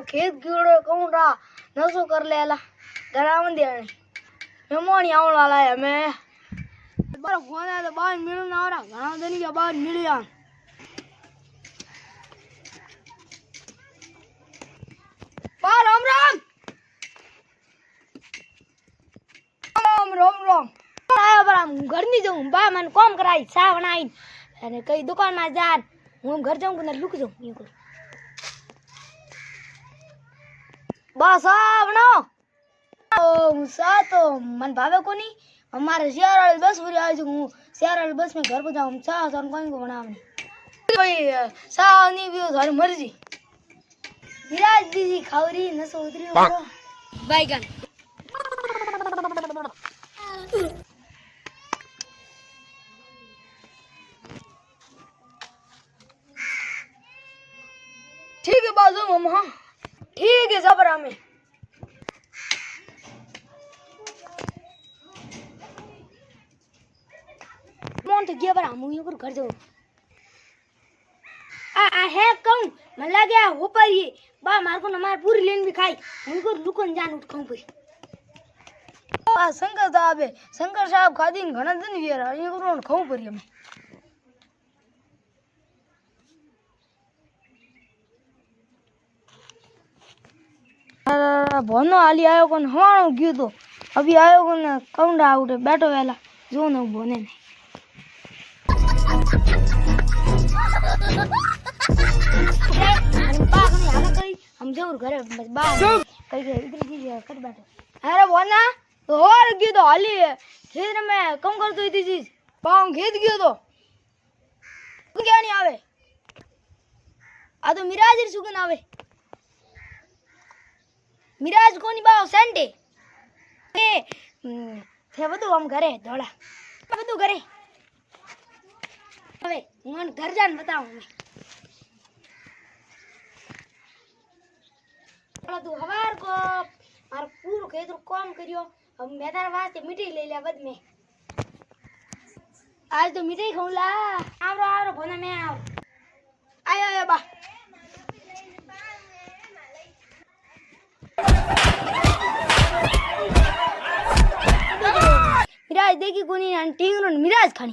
खेत कीड़ो कहूँ रहा नसो कर ले ला गराम दे मेमोनी आवन वाला है मैं बार फोन आया तो बाहर मिल ना रहा घना दिन के बाद मिल जा बा राम राम राम राम राम आया बड़ा घर नहीं जाऊं बा मन काम कराई चा बनाई अरे कई दुकान में जा हूँ घर जाऊँ कि लुक जाऊँ ये कर बस बनाओ सा तो मन भावे को नहीं हमारे शहर वाले बस पूरी आज हूँ शहर वाले बस में घर पर जाऊँ सा सन कोई को बनावनी कोई सा नहीं भी तुम्हारी मर्जी विराज दीदी खावरी नसो उतरी हो बैगन ठीक है बाजू मम्मा ठीक है जबरा में मोन तो गया पर हम यूं कर घर जाओ आ है कहूं मन लगा ऊपर ये बा मार को नमार पूरी लेन भी खाई उनको लुकन जान उठ खाऊं पे आ शंकर साहब खादी घना दिन वेरा ये करो खाऊं पर हम भनो हाली आयो कोन हवाणो गयो तो अभी आयो कोन कौंडा उठे बैठो वेला जो न बोने नहीं हम जरूर घरे बस बाहर कई के इधर जी कर बैठो अरे बोना तो और गयो तो हाली खेत में कम कर तो इतनी चीज पाऊं खेत गयो तो क्या नहीं आवे आ तो मिराज सुगन आवे मिराज को नहीं बाव सेंटे थे બધું हम घरे धोला બધું घरे હવે હું घर जान बताऊं मैं तू हवार को मार पूरो खेत काम करियो अब मैं तारा वास्ते मिठाई ले ले बद में आज तो मिठाई खाऊला आवरो भोना में आयो आयो बा मिराज देखी कोनी टींगरो मिराज खानी